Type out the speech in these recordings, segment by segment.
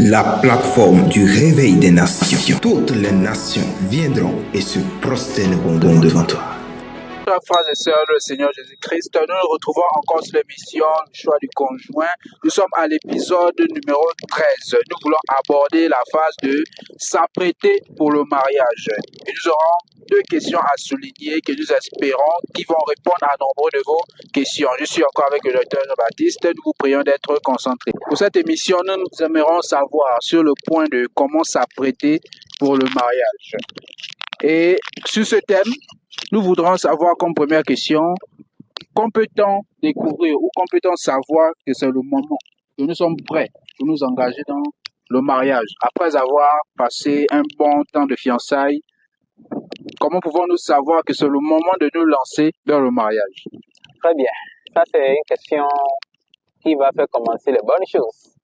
la plateforme du réveil des nations. Toutes les nations viendront et se prosterneront devant toi. Frères et sœurs, le Seigneur Jésus-Christ, nous nous retrouvons encore sur l'émission Le choix du conjoint. Nous sommes à l'épisode numéro 13. Nous voulons aborder la phase de s'apprêter pour le mariage. Et nous aurons deux questions à souligner que nous espérons qui vont répondre à nombre de vos questions. Je suis encore avec le docteur Jean-Baptiste. Nous vous prions d'être concentrés. Pour cette émission, nous aimerons savoir sur le point de comment s'apprêter pour le mariage. Et sur ce thème, nous voudrons savoir comme première question, quand peut-on découvrir ou quand peut-on savoir que c'est le moment que nous sommes prêts pour nous engager dans le mariage après avoir passé un bon temps de fiançailles? Comment pouvons-nous savoir que c'est le moment de nous lancer vers le mariage? Très bien. Ça, c'est une question qui va faire commencer les bonnes choses.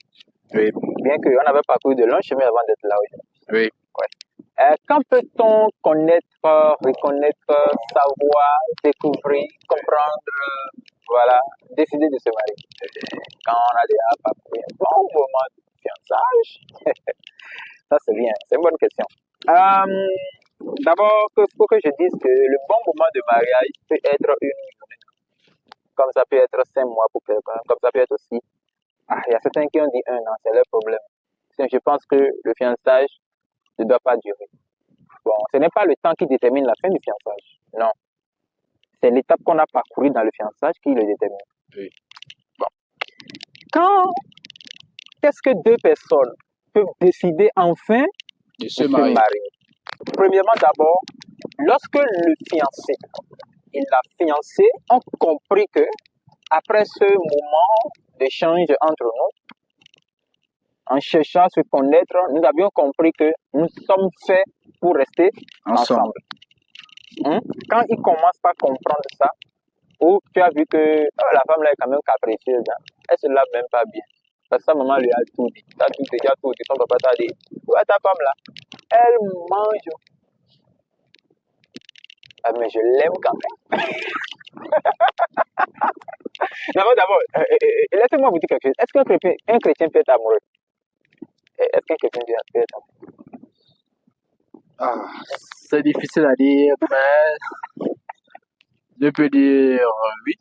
Oui. Bien qu'on avait parcouru de longs chemins avant d'être là aujourd'hui. Oui. Ouais. Quand peut-on connaître, reconnaître, savoir, découvrir, comprendre, voilà, décider de se marier? Quand on a déjà parcouru un bon moment de fiançage. Ça, c'est bien. C'est une bonne question. D'abord, il faut que je dise que le bon moment de mariage peut être une journée, comme ça peut être 5 mois pour quelqu'un, comme ça peut être aussi. Il y a certains qui ont dit 1 an, c'est leur problème. Je pense que le fiançage ne doit pas durer. Bon, ce n'est pas le temps qui détermine la fin du fiançage. Non. C'est l'étape qu'on a parcourue dans le fiançage qui le détermine. Oui. Bon. Qu'est-ce que deux personnes peuvent décider enfin de se marier? Premièrement, d'abord, lorsque le fiancé et la fiancée ont compris que, après ce moment d'échange entre nous, en cherchant à se connaître, nous avions compris que nous sommes faits pour rester ensemble. Quand ils commencent à comprendre ça, ou tu as vu que la femme là est quand même capricieuse, hein, elle se lave même pas bien. Parce que sa maman lui a tout dit. T'as tout déjà tout dit. Son papa t'a dit, ouais, ta femme là, elle mange. Ah, mais je l'aime quand même. D'abord, laissez-moi vous dire quelque chose. Est-ce qu'un chrétien peut être amoureux? Est-ce qu'un chrétien peut être amoureux? C'est difficile à dire, mais je peux dire oui.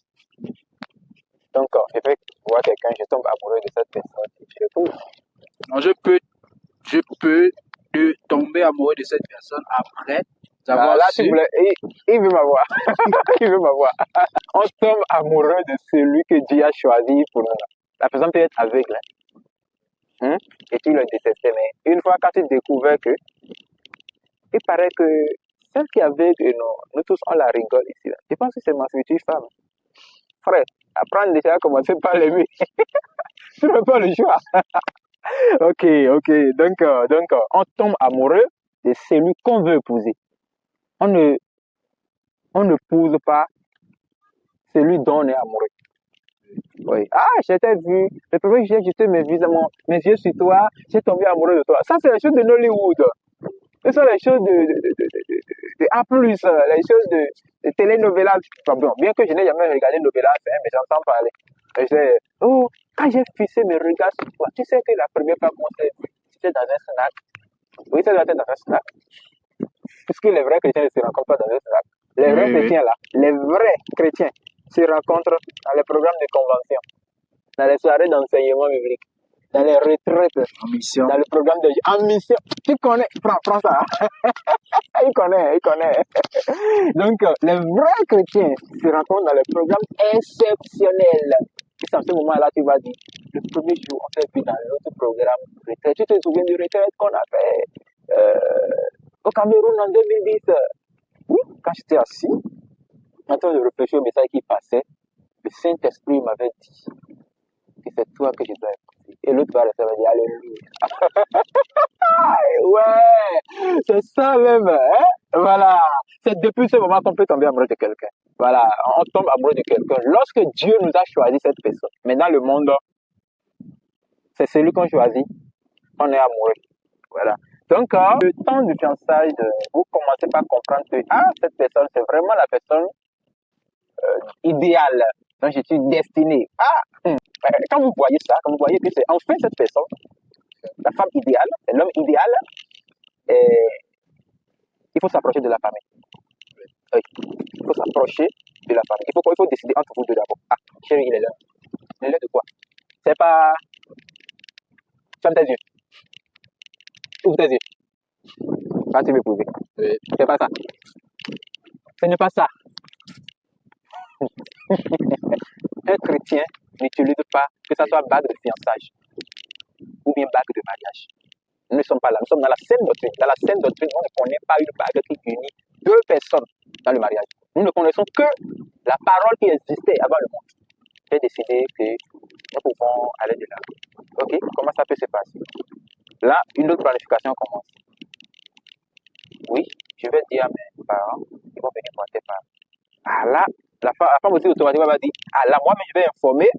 Donc, je peux voir quelqu'un, je tombe amoureux de cette personne, je trouve. Non, je peux tomber amoureux de cette personne après avoir là, su. Il veut m'avoir. Il veut m'avoir. On tombe amoureux de celui que Dieu a choisi pour nous. La personne peut être aveugle. Hein? Et tu le détestais. Mais une fois quand tu découvres que, il paraît que celle qui est aveugle, nous tous, on la rigole ici. Là. Je pense que c'est ma future femme. Frère, apprendre déjà à commencer par l'aimer. Tu n'as pas le choix. Ok. Donc, on tombe amoureux de celui qu'on veut épouser. On ne pose pas celui dont on est amoureux. Oui. Je t'ai vu. Le premier que j'ai jeté mes yeux sur toi, j'ai tombé amoureux de toi. Ça, c'est les choses de Nollywood. Ce sont les choses de A+, les choses de télénovelas. Bon, bien que je n'ai jamais regardé novelas, mais j'entends parler. Et quand j'ai fixé mes regards sur toi, tu sais que la première fois qu'on s'est vu, c'était dans un snack. Oui, ça doit être dans un snack. Puisque les vrais chrétiens ne se rencontrent pas dans un snack. Les vrais chrétiens là, les vrais chrétiens se rencontrent dans les programmes de convention, dans les soirées d'enseignement biblique, dans les retraites, en mission. dans le programme en mission. Tu connais, prends ça. Il connaît. Donc, les vrais chrétiens se rencontrent dans les programmes exceptionnels. Et c'est à ce moment-là, tu vas dire, le premier jour, on s'est vu dans l'autre programme retraite. Tu te souviens du retraite qu'on a fait au Cameroun en 2010? Oui, quand j'étais assis, en train de réfléchir au message qui passait, le Saint-Esprit m'avait dit que c'est toi que je dois écouter. Et l'autre va rester et dire Alléluia. Ouais, c'est ça même. Hein? Voilà. C'est depuis ce moment qu'on peut tomber amoureux de quelqu'un. Voilà, on tombe amoureux de quelqu'un. Lorsque Dieu nous a choisi cette personne, mais dans le monde, c'est celui qu'on choisit, on est amoureux. Voilà. Donc, le temps du fiançailles, vous commencez par comprendre que cette personne, c'est vraiment la personne idéale dont je suis destiné. Quand vous voyez ça, quand vous voyez que c'est enfin cette personne, La femme idéale, l'homme idéal, il faut s'approcher de la famille. Oui, il faut s'approcher de la famille. Il faut décider entre vous deux d'abord. Ah, chérie, il est là. Il est là de quoi? C'est pas... Ferme tes yeux. Ouvre tes yeux. Pas tu veux poser. Oui. C'est pas ça. Ce n'est pas ça. Un chrétien n'utilise pas que ça soit bague de fiançage ou bien bague de mariage. Nous ne sommes pas là. Nous sommes dans la saine doctrine. Dans la saine doctrine, on ne connaît pas une bague qui unit deux personnes dans le mariage. Nous ne connaissons que la parole qui existait avant le monde. J'ai décidé que nous pouvons aller de là. Ok, comment ça peut se passer? Là, une autre planification commence. Oui, je vais dire à mes parents, ils vont venir voir tes parents. Ah là, la femme aussi automatiquement va dire, ah là, moi, mais je vais informer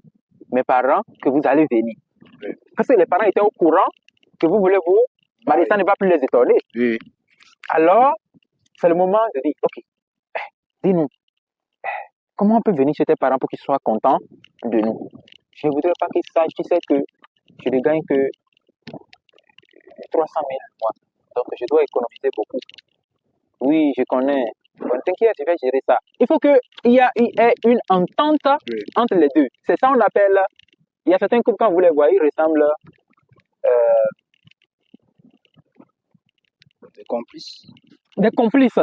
mes parents que vous allez venir. Oui. Parce que les parents étaient au courant que vous voulez vous marier, ça ne va plus les étonner. Oui. Alors, c'est le moment de dire, ok, dis-nous, comment on peut venir chez tes parents pour qu'ils soient contents de nous? Je ne voudrais pas qu'ils sachent, tu sais que je ne gagne que 300 000 mois. Donc, je dois économiser beaucoup. Oui, je connais. Bon, t'inquiète, je vais gérer ça. Il faut qu'il y ait une entente Oui. entre les deux. C'est ça qu'on appelle, il y a certains couples, quand vous les voyez, ils ressemblent Des complices. des complices.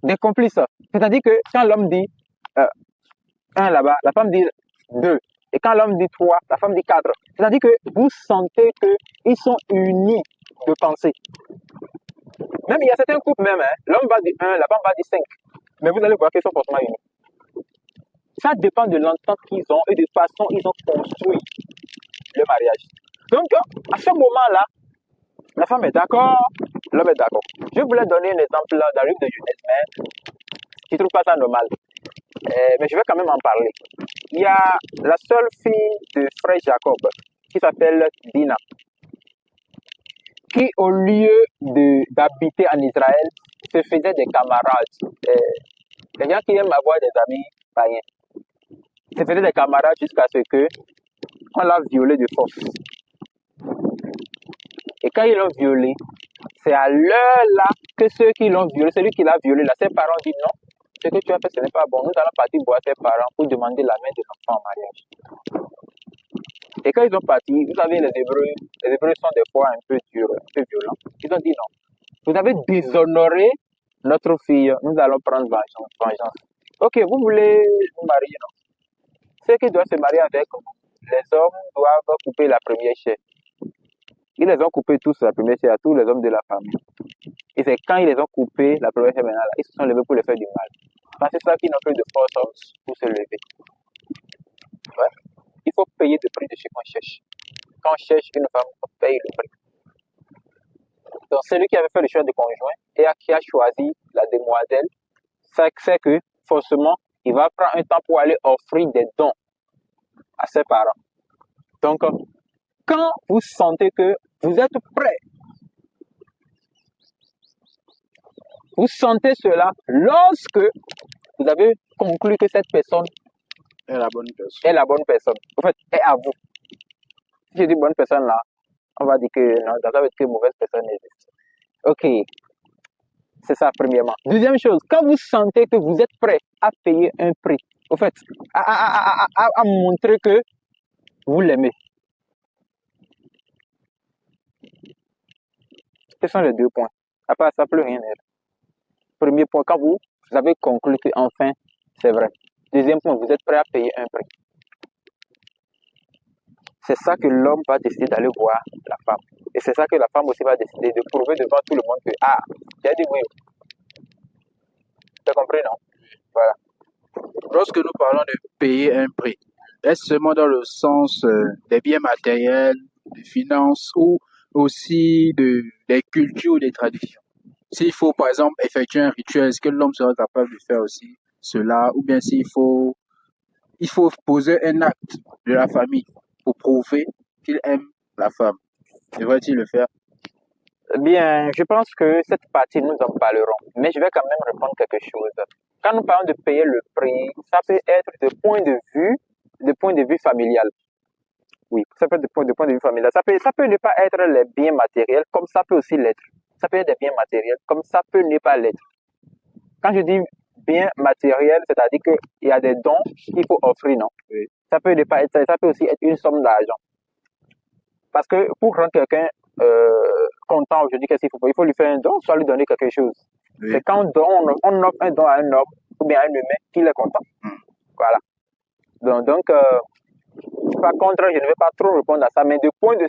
Des complices. C'est-à-dire que quand l'homme dit un là-bas, la femme dit deux. Et quand l'homme dit trois, la femme dit quatre. C'est-à-dire que vous sentez qu'ils sont unis de pensée. Même il y a certains couples même, hein, l'homme va dire un, la femme va dire cinq. Mais vous allez voir qu'ils sont forcément unis. Ça dépend de l'entente qu'ils ont et de façon ils ont construit le mariage. Donc, à ce moment-là, la femme est d'accord, l'homme est d'accord. Je voulais donner un exemple là dans le livre de Genèse, mais je ne trouve pas ça normal. Mais je vais quand même en parler. Il y a la seule fille de frère Jacob qui s'appelle Dina, qui au lieu d'habiter en Israël se faisait des camarades. Les gens qui aiment avoir des amis païens se faisaient des camarades jusqu'à ce que on l'a violée de force. Et quand ils l'ont violée, c'est à l'heure là que ceux qui l'ont violée, celui qui l'a violée là, ses parents disent non, ce que tu as fait ce n'est pas bon, nous allons partir voir tes parents pour demander la main de l'enfant en mariage. Et quand ils ont parti, vous savez, les Hébreux sont des fois un peu durs, un peu violents. Ils ont dit non, vous avez déshonoré notre fille, nous allons prendre vengeance. Ok, vous voulez vous marier, non? Ceux qui doivent se marier avec les hommes doivent couper la première chair. Ils les ont coupés tous la première chair à tous les hommes de la famille. Et c'est quand ils les ont coupés la première chair maintenant, ils se sont levés pour les faire du mal. Parce que c'est ça qui n'ont plus de force pour se lever. Ouais. Il faut payer le prix de ce qu'on cherche. Quand on cherche une femme, on paye le prix. Donc celui qui avait fait le choix de conjoint et qui a choisi la demoiselle, c'est que forcément, il va prendre un temps pour aller offrir des dons à ses parents. Donc, quand vous sentez que vous êtes prêt, vous sentez cela lorsque vous avez conclu que cette personne est la bonne personne. Est la bonne personne. En fait, est à vous. Si je dis bonne personne là, on va dire que non, ça veut dire que mauvaise personne existe. Ok. C'est ça, premièrement. Deuxième chose, quand vous sentez que vous êtes prêt à payer un prix, en fait, à montrer que vous l'aimez. Ce sont les deux points. Après, ça ne peut rien être. Premier point, quand vous avez conclu que enfin, c'est vrai. Deuxième point, vous êtes prêt à payer un prix. C'est ça que l'homme va décider d'aller voir la femme. Et c'est ça que la femme aussi va décider de prouver devant tout le monde que, ah, j'ai dit oui. Tu as compris, non? Voilà. Lorsque nous parlons de payer un prix, est-ce seulement dans le sens des biens matériels, des finances ou aussi des cultures ou des traditions? S'il faut, par exemple, effectuer un rituel, est-ce que l'homme sera capable de faire aussi cela? Ou bien il faut poser un acte de la famille pour prouver qu'il aime la femme. Devrait-il le faire? Bien, je pense que cette partie, nous en parlerons. Mais je vais quand même répondre quelque chose. Quand nous parlons de payer le prix, ça peut être de point de vue familial. Oui, ça peut être de point de vue familial. Ça peut ne pas être les biens matériels, comme ça peut aussi l'être. Ça peut être des biens matériels, comme ça peut ne pas l'être. Quand je dis biens matériels, c'est-à-dire qu'il y a des dons qu'il faut offrir, non? Oui. Ça peut ne pas être ça, ça peut aussi être une somme d'argent. Parce que pour rendre quelqu'un content aujourd'hui, qu'est-ce qu'il faut faire? Il faut lui faire un don, soit lui donner quelque chose. Oui. C'est quand on offre un don à un homme ou bien à un humain qu'il est content. Voilà. Donc par contre, je ne vais pas trop répondre à ça, mais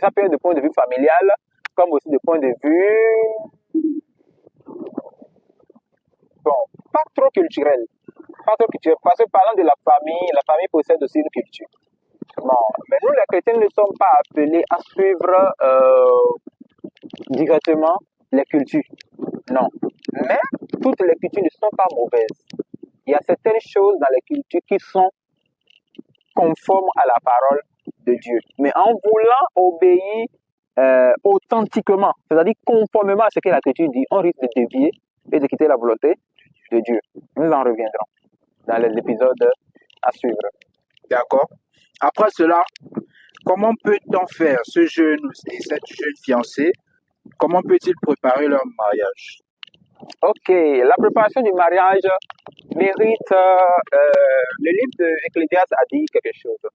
ça peut être de point de vue familial, comme aussi de point de vue, bon, pas trop culturel. Pas trop culturel. Parce que parlant de la famille possède aussi une culture. Bon, mais nous, les chrétiens, ne sommes pas appelés à suivre directement les cultures. Non. Mais toutes les cultures ne sont pas mauvaises. Il y a certaines choses dans les cultures qui sont conformes à la parole de Dieu. Mais en voulant obéir authentiquement, c'est-à-dire conformément à ce que la culture dit, on risque de dévier et de quitter la volonté de Dieu. Nous en reviendrons dans les épisodes à suivre. D'accord. Après cela, comment peut-on faire ce jeune et cette jeune fiancée? Comment peut-il préparer leur mariage? Ok, la préparation du mariage mérite. Le livre d'Ecclésiaste a dit quelque chose.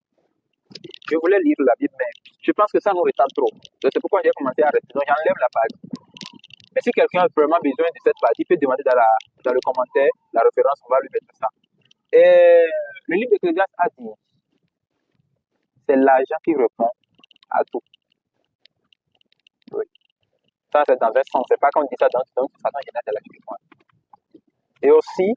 Je voulais lire la Bible, mais je pense que ça nous retard trop. C'est pourquoi j'ai commencé à rester. Donc j'enlève la page. Mais si quelqu'un a vraiment besoin de cette page, il peut demander dans le commentaire la référence, on va lui mettre ça. Et le livre d'Ecclésiaste a dit, c'est l'argent qui répond à tout. Oui. Ça, c'est dans un sens. C'est pas qu'on dit ça dans une façon générale, c'est la Bible. Et aussi,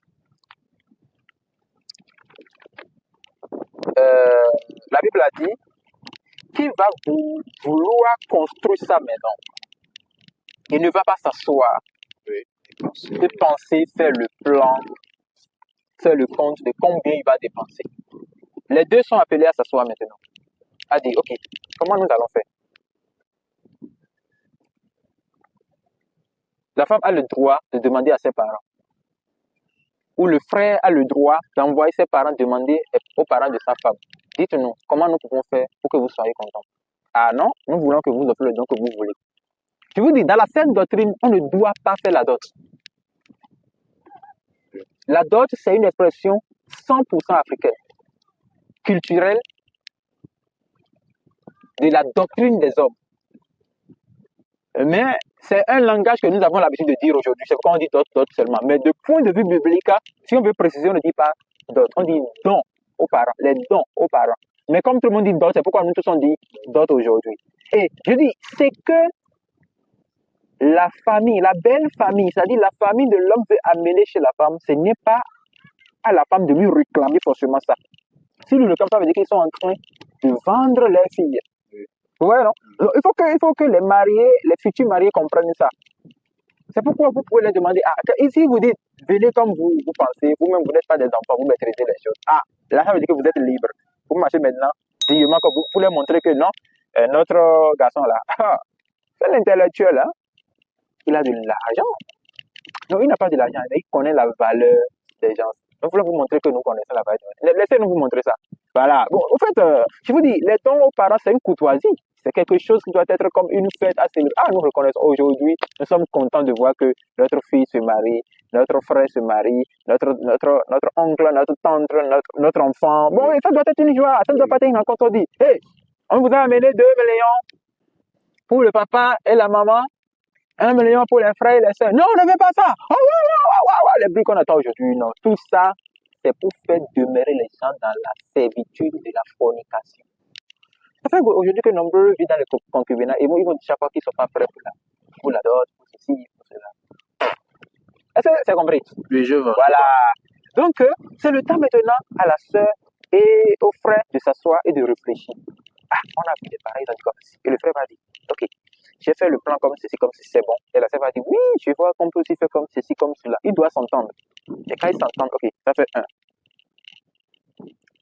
la Bible a dit, qui va vouloir construire sa maison, il ne va pas s'asseoir et penser, faire le plan, faire le compte de combien il va dépenser. Les deux sont appelés à s'asseoir maintenant. A dit, ok, comment nous allons faire? La femme a le droit de demander à ses parents. Ou le frère a le droit d'envoyer ses parents demander aux parents de sa femme. Dites-nous, comment nous pouvons faire pour que vous soyez contents? Ah non, nous voulons que vous offrez le don que vous voulez. Je vous dis, dans la sainte doctrine, on ne doit pas faire la dot. La dot, c'est une expression 100% africaine, culturelle, de la doctrine des hommes. Mais c'est un langage que nous avons l'habitude de dire aujourd'hui. C'est pourquoi on dit dot, dot seulement. Mais de point de vue biblique, si on veut préciser, on ne dit pas dot. On dit don aux parents, les dons aux parents. Mais comme tout le monde dit dot, c'est pourquoi nous tous on dit dot aujourd'hui. Et je dis, c'est que la famille, la belle famille, c'est-à-dire la famille de l'homme veut amener chez la femme, ce n'est pas à la femme de lui réclamer forcément ça. Si lui réclame, ça veut dire qu'ils sont en train de vendre leurs filles. Ouais, non? Donc, il faut que les mariés, les futurs mariés comprennent ça. C'est pourquoi vous pouvez leur demander, ici vous dites, venez comme vous pensez, vous-même vous n'êtes pas des enfants, vous maîtrisez les choses. Là ça veut dire que vous êtes libre. Vous marchez maintenant, dignement que vous leur montrer que non, notre garçon là, c'est l'intellectuel, hein? Il a de l'argent. Non, il n'a pas de l'argent, mais il connaît la valeur des gens. Donc, il faut vous montrer que nous connaissons la valeur des gens. Laissez-nous vous montrer ça. Voilà. Bon, au fait, je vous dis, les dons aux parents, c'est une courtoisie. C'est quelque chose qui doit être comme une fête à célébrer. Nous reconnaissons aujourd'hui, nous sommes contents de voir que notre fille se marie, notre frère se marie, notre oncle, notre tante, notre enfant. Bon, ça doit être une joie, ça ne doit pas être une rencontre. On dit, hey, on vous a amené 2 millions pour le papa et la maman. 1 million pour les frères et les sœurs. Non, on ne veut pas ça. Les bruits qu'on attend aujourd'hui, non. Tout ça, c'est pour faire demeurer les gens dans la servitude de la fornication. Ça fait aujourd'hui que nombreux vivent dans le concubinat et ils vont dire chaque fois qu'ils ne sont pas prêts pour la dot, pour ceci, pour cela. Est-ce que c'est compris? Oui, je vois. Voilà. Donc, c'est le temps maintenant à la sœur et au frère de s'asseoir et de réfléchir. On a fait des pareils dans le corps. Et le frère va dire, ok, j'ai fait le plan comme ceci, c'est bon. Et la sœur va dire, oui, je vois qu'on peut aussi faire comme ceci, comme cela. Il doit s'entendre. Et quand il s'entend, ok, ça fait 1.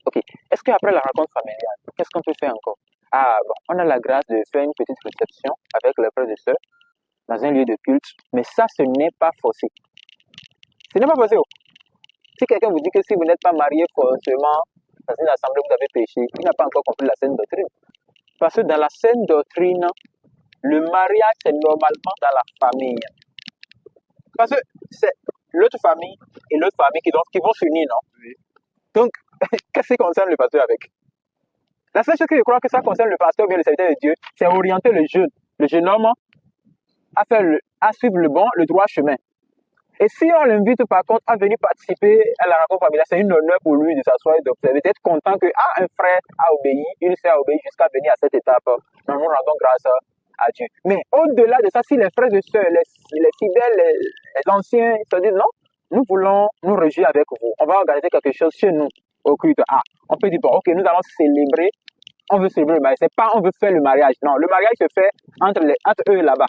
Ok, est-ce qu'après la rencontre familiale, qu'est-ce qu'on peut faire encore? Bon, on a la grâce de faire une petite réception avec les frères et sœurs dans un lieu de culte, mais ça, ce n'est pas forcé. Ce n'est pas forcé. Si quelqu'un vous dit que si vous n'êtes pas marié forcément dans une assemblée, vous avez péché, il n'a pas encore compris la sainte doctrine. Parce que dans la saine doctrine, le mariage, c'est normalement dans la famille. Parce que c'est l'autre famille et l'autre famille qui vont s'unir, non? Oui. Donc, qu'est-ce qui concerne le pasteur avec? La seule chose que je crois que ça concerne le pasteur ou bien le serviteur de Dieu, c'est orienter le jeune homme à suivre le droit chemin. Et si on l'invite par contre à venir participer à la rencontre familiale, c'est une honneur pour lui de s'asseoir et d'observer, d'être content que un frère a obéi, une sœur a obéi jusqu'à venir à cette étape. Nous nous rendons grâce à Dieu. Mais au-delà de ça, si les frères et sœurs, les fidèles, les anciens se disent non, nous voulons nous réjouir avec vous, on va organiser quelque chose chez nous au culte. On peut dire bon, ok, nous allons célébrer, on veut célébrer le mariage. C'est pas on veut faire le mariage, non, le mariage se fait entre eux là-bas.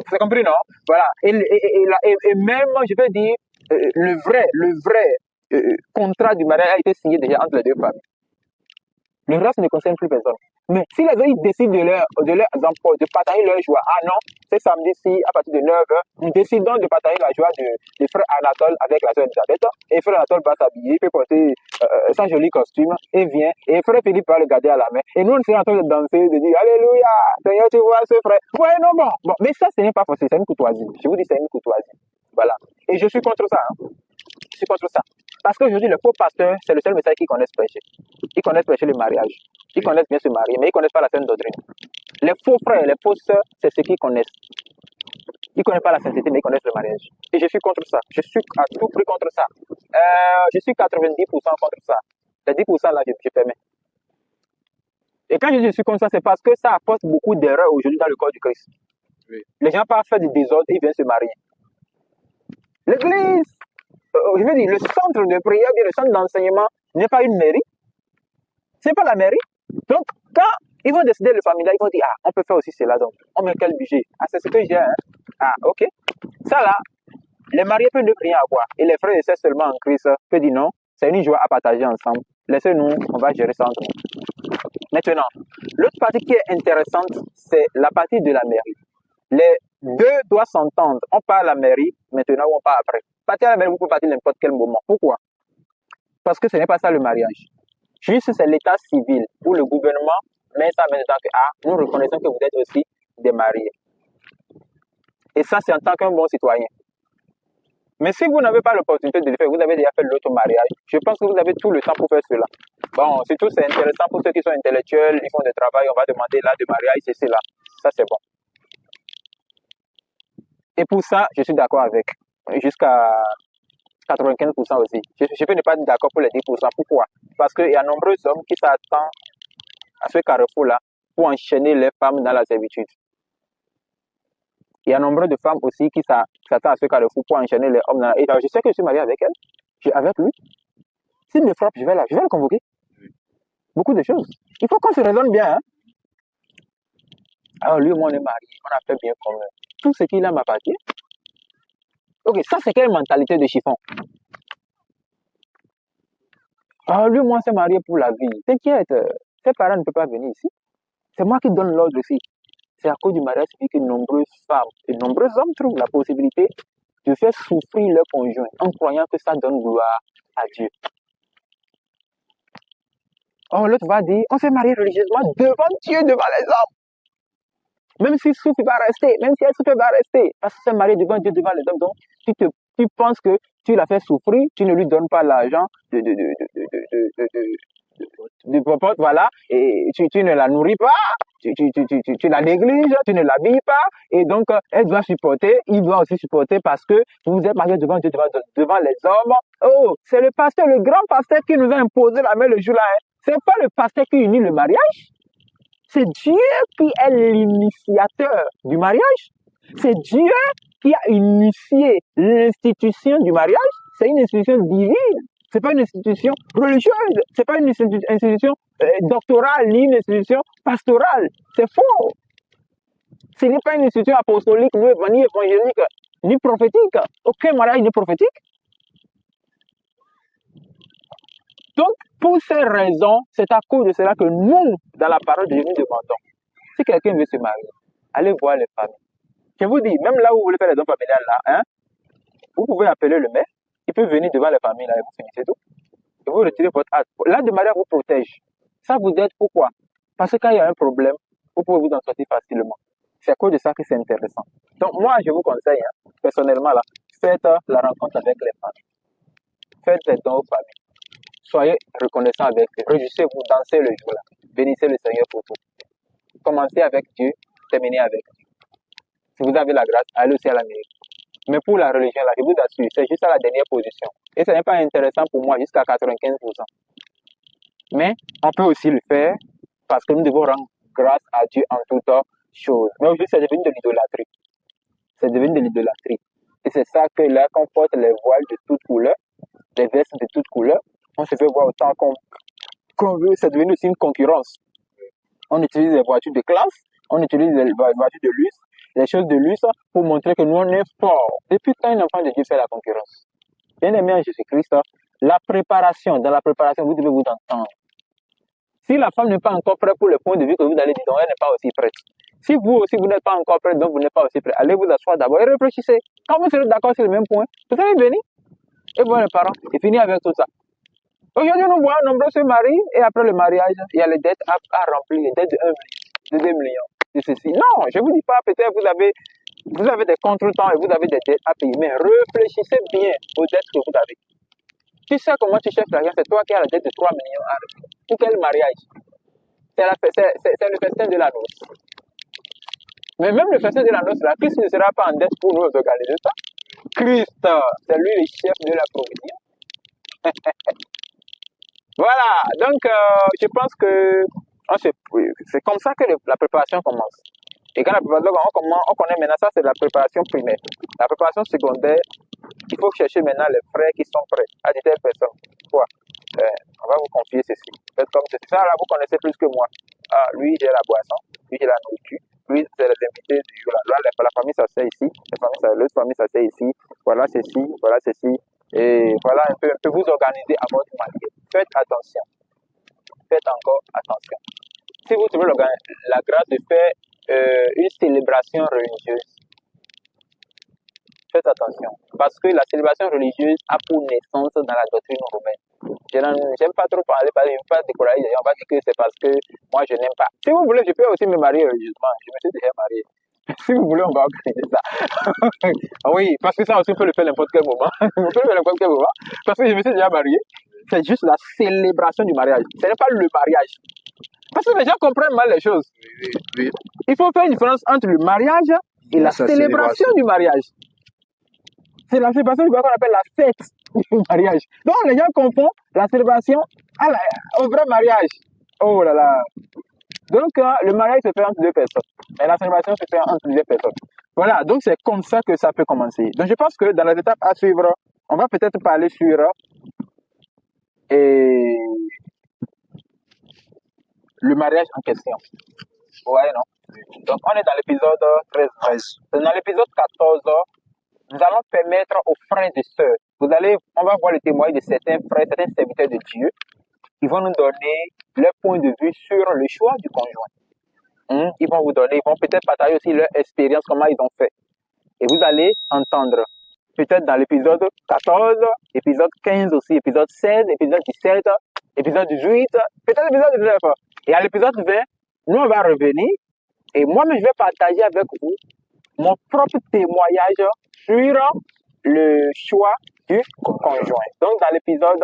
C'est compris, non? Voilà. Et même, je veux dire, le vrai contrat du mariage a été signé déjà entre les deux familles. Le reste ne concerne plus personne. Mais si les gens décident de leurs emplois, de partager leur joie, non, c'est samedi-ci, à partir de 9h, nous décidons de partager la joie de frère Anatole avec la soeur Elisabeth. Et frère Anatole va s'habiller, il peut porter son joli costume, et vient, et frère Philippe va le garder à la main. Et nous, on est en train de danser, de dire Alléluia, Seigneur, tu vois ce frère. Ouais, non, bon. Mais ça, ce n'est pas facile, c'est une courtoisie. Je vous dis, c'est une courtoisie. Voilà. Et je suis contre ça. Je suis contre ça. Parce qu'aujourd'hui, le faux pasteur, c'est le seul message qu'ils connaissent prêcher. Ils connaissent prêcher le mariage. Ils connaissent bien se marier, mais ils ne connaissent pas la sainte doctrine. Les faux frères et les fausses sœurs, c'est ce qu'ils connaissent. Ils ne connaissent pas la sainteté, mais ils connaissent le mariage. Et je suis contre ça. Je suis à tout prix contre ça. Je suis 90% contre ça. Les 10% là, je permets. Et quand je dis je suis contre ça, c'est parce que ça apporte beaucoup d'erreurs aujourd'hui dans le corps du Christ. Oui. Les gens partent faire du désordre et ils viennent se marier. L'église, je veux dire, le centre de prière, bien le centre d'enseignement n'est pas une mairie. Ce n'est pas la mairie. Donc, quand ils vont décider le familial, ils vont dire, on peut faire aussi cela, donc on met quel budget? C'est ce que j'ai, hein? Ok. Ça là, les mariés peuvent ne rien avoir. Et les frères et sœurs seulement en Christ peuvent dire non, c'est une joie à partager ensemble. Laissez-nous, on va gérer ça entre nous. Maintenant, l'autre partie qui est intéressante, c'est la partie de la mairie. Les deux doivent s'entendre. On part à la mairie maintenant ou on part après. Partir à la mairie, vous pouvez partir n'importe quel moment. Pourquoi? Parce que ce n'est pas ça le mariage. Juste c'est l'état civil où le gouvernement met ça maintenant que nous reconnaissons que vous êtes aussi des mariés. Et ça, c'est en tant qu'un bon citoyen. Mais si vous n'avez pas l'opportunité de le faire, vous avez déjà fait l'autre mariage, je pense que vous avez tout le temps pour faire cela. Bon, surtout c'est intéressant pour ceux qui sont intellectuels, ils font du travail, on va demander là de mariage, c'est cela. Ça, c'est bon. Et pour ça, je suis d'accord avec. Jusqu'à 95% aussi. Je peux ne pas être d'accord pour les 10%. Pourquoi? Parce qu'il y a nombreux hommes qui s'attendent à ce carrefour-là pour enchaîner les femmes dans la servitude. Il y a nombre de femmes aussi qui s'attendent à ce carrefour pour enchaîner les hommes dans la... Et je sais que je suis marié avec elle, avec lui. S'il me frappe, je vais le convoquer. Beaucoup de choses. Il faut qu'on se raisonne bien. Hein? Alors lui, moi, on est mariés, on a fait bien commun. Tout ce qu'il a m'appartient. Ok, ça c'est quelle mentalité de chiffon? Lui, moi, c'est marié pour la vie. T'inquiète, tes parents ne peuvent pas venir ici. C'est moi qui donne l'ordre ici. C'est à cause du mariage que nombreuses femmes et nombreux hommes trouvent la possibilité de faire souffrir leur conjoint en croyant que ça donne gloire à Dieu. Or, l'autre va dire, on s'est marié religieusement devant Dieu, devant les hommes. Même s'il souffre, il va rester. Même si elle souffre, il va rester. Parce que c'est marié devant Dieu, devant les hommes. Donc, tu penses que tu l'as fait souffrir, tu ne lui donnes pas l'argent de popote, voilà, et tu ne la nourris pas, tu la négliges, tu ne l'habilles pas, et donc elle doit supporter, il doit aussi supporter parce que vous êtes mariés devant Dieu, devant les hommes. Oh, c'est le pasteur, le grand pasteur qui nous a imposé la main le jour-là. Hein. C'est pas le pasteur qui unit le mariage, c'est Dieu qui est l'initiateur du mariage. C'est Dieu qui a initié l'institution du mariage. C'est une institution divine. C'est pas une institution religieuse. C'est pas une institution doctorale ni une institution pastorale. C'est faux. Ce n'est pas une institution apostolique, ni évangélique, ni prophétique. Aucun mariage n'est prophétique. Donc, pour ces raisons, c'est à cause de cela que nous, dans la parole de Dieu, nous demandons. Si quelqu'un veut se marier, allez voir les familles. Je vous dis, même là où vous voulez faire les dons familiales, là, hein, vous pouvez appeler le maire, il peut venir devant les familles, là, et vous finissez tout. Et vous retirez votre acte. L'acte de mariage vous protège. Ça vous aide pourquoi? Parce que quand il y a un problème, vous pouvez vous en sortir facilement. C'est à cause de ça que c'est intéressant. Donc, moi, je vous conseille, personnellement, là, faites la rencontre avec les femmes. Faites des dons aux familles. Soyez reconnaissants avec eux. Réjouissez-vous, dansez le jour-là. Bénissez le Seigneur pour tout. Commencez avec Dieu, terminez avec Dieu. Si vous avez la grâce, allez aussi à la mairie. Mais pour la religion, là, je vous assure, c'est juste à la dernière position. Et ce n'est pas intéressant pour moi jusqu'à 95%. Mais on peut aussi le faire parce que nous devons rendre grâce à Dieu en toutes choses. Mais aujourd'hui, c'est devenu de l'idolâtrie. C'est devenu de l'idolâtrie. Et c'est ça que là, qu'on porte les voiles de toutes couleurs, les vestes de toutes couleurs, on se fait voir autant qu'on veut. C'est devenu aussi une concurrence. On utilise les voitures de classe, on utilise les voitures de luxe, les choses de luxe pour montrer que nous, on est forts. Depuis quand un enfant de Dieu fait la concurrence? Bien aimé en Jésus-Christ, la préparation, dans la préparation, vous devez vous entendre. Si la femme n'est pas encore prête pour le point de vue que vous allez dire, donc elle n'est pas aussi prête. Si vous aussi, vous n'êtes pas encore prête, donc vous n'êtes pas aussi prêt, allez vous asseoir d'abord et réfléchissez. Quand vous serez d'accord sur le même point, vous allez venir et voir les parents et finir avec tout ça. Aujourd'hui, nous voyons nombreux se marient et après le mariage, il y a les dettes à remplir, les dettes de 1 million, de 2 millions, de ceci. Non, je ne vous dis pas, peut-être vous avez des contretemps et vous avez des dettes à payer, mais réfléchissez bien aux dettes que vous avez. Tu sais comment tu cherches l'argent, c'est toi qui as la dette de 3 millions à régler. Pour quel mariage? C'est le festin de la noce. Mais même le festin de la noce, là, Christ ne sera pas en dette pour nous organiser ça. Christ, c'est lui le chef de la provision. Voilà, donc je pense que c'est comme ça que la préparation commence. Et quand la préparation commence, on connaît maintenant ça, c'est la préparation primaire. La préparation secondaire, il faut chercher maintenant les frères qui sont prêts à dire telle personne. Quoi? On va vous confier ceci. Faites comme ceci. Ça, là, vous connaissez plus que moi. Ah, lui, j'ai la boisson. Lui, j'ai la nourriture. Lui, c'est les invités du jour. Là, la famille s'assied ici. L'autre famille s'assied ici. Voilà ceci, voilà ceci. Et voilà un peu vous organiser à votre manière. Faites attention. Faites encore attention. Si vous trouvez la grâce de faire une célébration religieuse, faites attention. Parce que la célébration religieuse a pour naissance dans la doctrine romaine. J'aime pas trop parler, parce que je ne veux pas décourager les gens. On va dire que c'est parce que moi je n'aime pas. Si vous voulez, je peux aussi me marier religieusement. Je me suis déjà marié. Si vous voulez, on va organiser ça. Oui, parce que ça aussi, on peut le faire n'importe quel moment. On peut le faire n'importe quel moment. Parce que je me suis déjà marié. C'est juste la célébration du mariage. Ce n'est pas le mariage. Parce que les gens comprennent mal les choses. Oui. Il faut faire une différence entre le mariage et la célébration du mariage. C'est la célébration du mariage qu'on appelle la fête du mariage. Donc les gens confondent la célébration au vrai mariage. Oh là là. Donc le mariage se fait entre deux personnes. Et la célébration se fait entre deux personnes. Voilà, donc c'est comme ça que ça peut commencer. Donc je pense que dans les étapes à suivre, on va peut-être parler sur le mariage en question. Ouais, non? Donc on est dans l'épisode 13. Dans l'épisode 14, nous allons permettre aux frères et sœurs, on va voir le témoignage de certains frères, certains serviteurs de Dieu, qui vont nous donner leur point de vue sur le choix du conjoint. Ils vont peut-être partager aussi leur expérience, comment ils ont fait. Et vous allez entendre, peut-être dans l'épisode 14, épisode 15 aussi, épisode 16, épisode 17, épisode 18, peut-être l'épisode 19. Et à l'épisode 20, nous on va revenir, et moi-même je vais partager avec vous mon propre témoignage sur le choix du conjoint. Donc dans l'épisode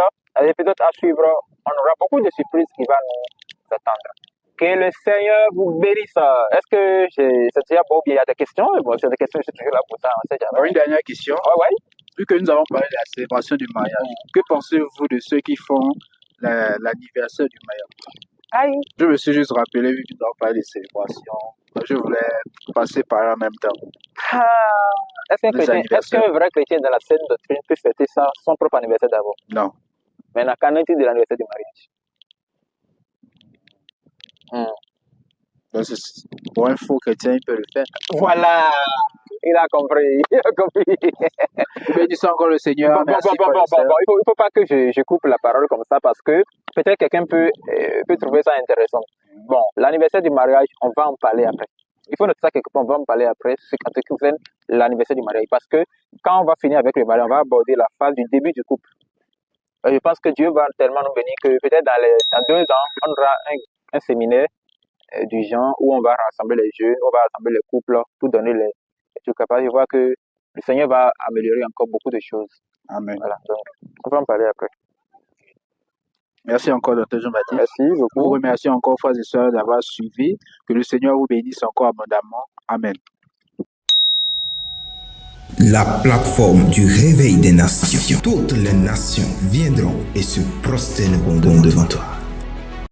à suivre, on aura beaucoup de surprises qui vont nous attendre. Que le Seigneur vous bénisse. Est-ce que c'est déjà bon? Il y a des questions? Bon, c'est des questions, je suis toujours là pour ça. On sait jamais. Une dernière question. Ouais. Vu que nous avons parlé de la célébration du mariage, que pensez-vous de ceux qui font l'anniversaire du mariage? Aïe. Je me suis juste rappelé, vu que nous avons parlé de célébration, je voulais passer par là en même temps. Est-ce qu'un vrai chrétien dans la saine doctrine peut fêter son propre anniversaire d'abord? Non. Mais qu'en est-il de l'anniversaire du mariage? Donc, pour un faux chrétien, il peut le faire. Voilà, il a compris. Bénissons encore le Seigneur. Il faut pas que je coupe la parole comme ça parce que peut-être quelqu'un peut trouver ça intéressant. Bon, l'anniversaire du mariage, on va en parler après. Il faut noter ça quelque part, on va en parler après, ce qui concerne l'anniversaire du mariage. Parce que quand on va finir avec le mariage, on va aborder la phase du début du couple. Je pense que Dieu va tellement nous bénir que peut-être dans 2 ans, on aura un séminaire du genre où on va rassembler les jeunes, on va rassembler les couples pour donner les trucs capables. Je vois que le Seigneur va améliorer encore beaucoup de choses. Amen. Voilà, donc on va en parler après. Merci encore, Dr. Jean-Baptiste. Merci Vous beaucoup. remercie encore, frères et sœurs, d'avoir suivi. Que le Seigneur vous bénisse encore abondamment. Amen. La plateforme du réveil des nations. Toutes les nations viendront et se prosterneront devant toi.